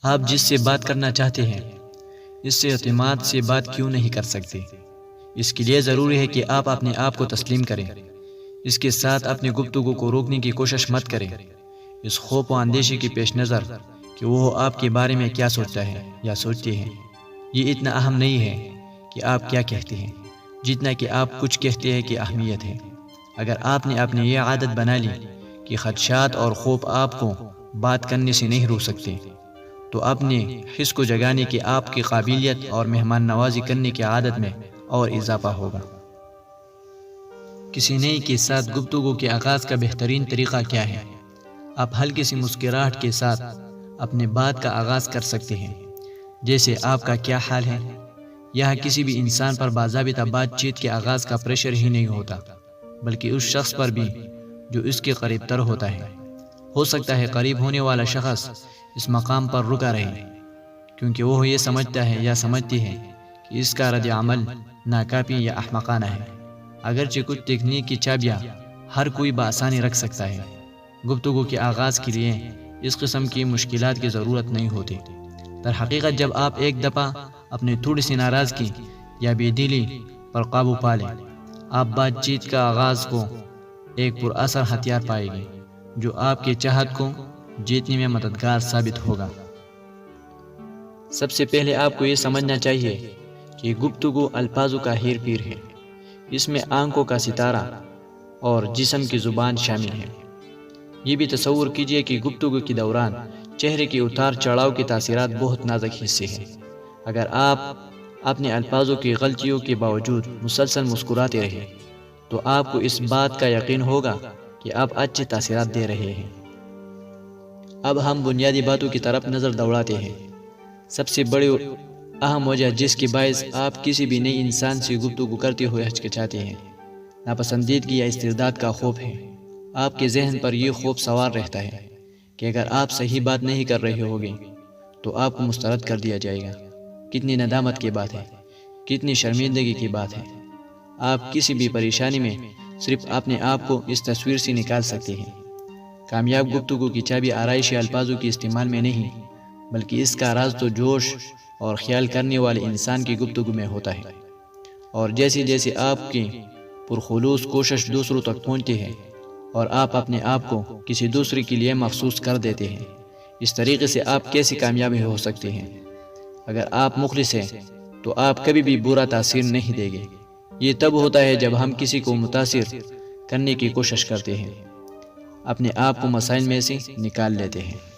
آپ جس سے بات کرنا چاہتے ہیں اس سے اعتماد سے بات کیوں نہیں کر سکتے؟ اس کے لیے ضروری ہے کہ آپ اپنے آپ کو تسلیم کریں۔ اس کے ساتھ اپنی گفتگو کو روکنے کی کوشش مت کریں، اس خوف و اندیشے کے پیش نظر کہ وہ آپ کے بارے میں کیا سوچتا ہے یا سوچتے ہیں۔ یہ اتنا اہم نہیں ہے کہ آپ کیا کہتے ہیں جتنا کہ آپ کچھ کہتے ہیں کہ اہمیت ہے۔ اگر آپ نے اپنی یہ عادت بنا لی کہ خدشات اور خوف آپ کو بات کرنے سے نہیں روک سکتے، تو اپنے حس کو جگانے کی آپ کی قابلیت اور مہمان نوازی کرنے کی عادت میں اور اضافہ ہوگا۔ کسی نئی کے ساتھ گفتگو کے آغاز کا بہترین طریقہ کیا ہے؟ آپ ہلکی سی مسکراہٹ کے ساتھ اپنے بات کا آغاز کر سکتے ہیں، جیسے آپ کا کیا حال ہے؟ یہاں کسی بھی انسان پر باضابطہ بات چیت کے آغاز کا پریشر ہی نہیں ہوتا، بلکہ اس شخص پر بھی جو اس کے قریب تر ہوتا ہے۔ ہو سکتا ہے قریب ہونے والا شخص اس مقام پر رکا رہے کیونکہ وہ یہ سمجھتا ہے یا سمجھتی ہے کہ اس کا رد عمل ناکافی یا احمقانہ ہے۔ اگرچہ کچھ تکنیک کی چابیاں ہر کوئی بآسانی رکھ سکتا ہے، گفتگو کے آغاز کے لیے اس قسم کی مشکلات کی ضرورت نہیں ہوتی۔ در حقیقت جب آپ ایک دفعہ اپنی تھوڑی سی ناراضگی یا بے دلی پر قابو پا لیں، آپ بات چیت کا آغاز کو ایک پر اثر ہتھیار پائیں گے جو آپ کے چاہت کو جیتنے میں مددگار ثابت ہوگا۔ سب سے پہلے آپ کو یہ سمجھنا چاہیے کہ گفتگو الفاظوں کا ہیر پھیر ہے۔ اس میں آنکھوں کا ستارہ اور جسم کی زبان شامل ہے۔ یہ بھی تصور کیجئے کہ گفتگو کے دوران چہرے کے اتار چڑھاؤ کی تاثیرات بہت نازک حصے ہیں۔ اگر آپ اپنے الفاظوں کی غلطیوں کے باوجود مسلسل مسکراتے رہے تو آپ کو اس بات کا یقین ہوگا کہ آپ اچھے تاثیرات دے رہے ہیں۔ اب ہم بنیادی باتوں کی طرف نظر دوڑاتے ہیں۔ سب سے بڑی اہم وجہ جس کی باعث آپ کسی بھی نئی انسان سے گفتگو کرتے ہوئے ہچکچاتے ہیں، ناپسندیدگی یا استرداد کا خوف ہے۔ آپ کے ذہن پر یہ خوف سوار رہتا ہے کہ اگر آپ صحیح بات نہیں کر رہے ہوگے تو آپ کو مسترد کر دیا جائے گا۔ کتنی ندامت کی بات ہے، کتنی شرمندگی کی بات ہے۔ آپ کسی بھی پریشانی میں صرف اپنے آپ کو اس تصویر سے نکال سکتے ہیں۔ کامیاب گفتگو کی چابی آرائشی الفاظوں کے استعمال میں نہیں، بلکہ اس کا راز تو جوش اور خیال کرنے والے انسان کی گفتگو میں ہوتا ہے۔ اور جیسے جیسے آپ کی پرخلوص کوشش دوسروں تک پہنچتی ہے اور آپ اپنے آپ کو کسی دوسرے کے لیے مخصوص کر دیتے ہیں، اس طریقے سے آپ کیسے کامیاب ہو سکتے ہیں؟ اگر آپ مخلص ہیں تو آپ کبھی بھی برا تاثیر نہیں دیں گے۔ یہ تب ہوتا ہے جب ہم کسی کو متاثر کرنے کی کوشش کرتے ہیں، اپنے آپ کو مسائل میں سے نکال لیتے ہیں۔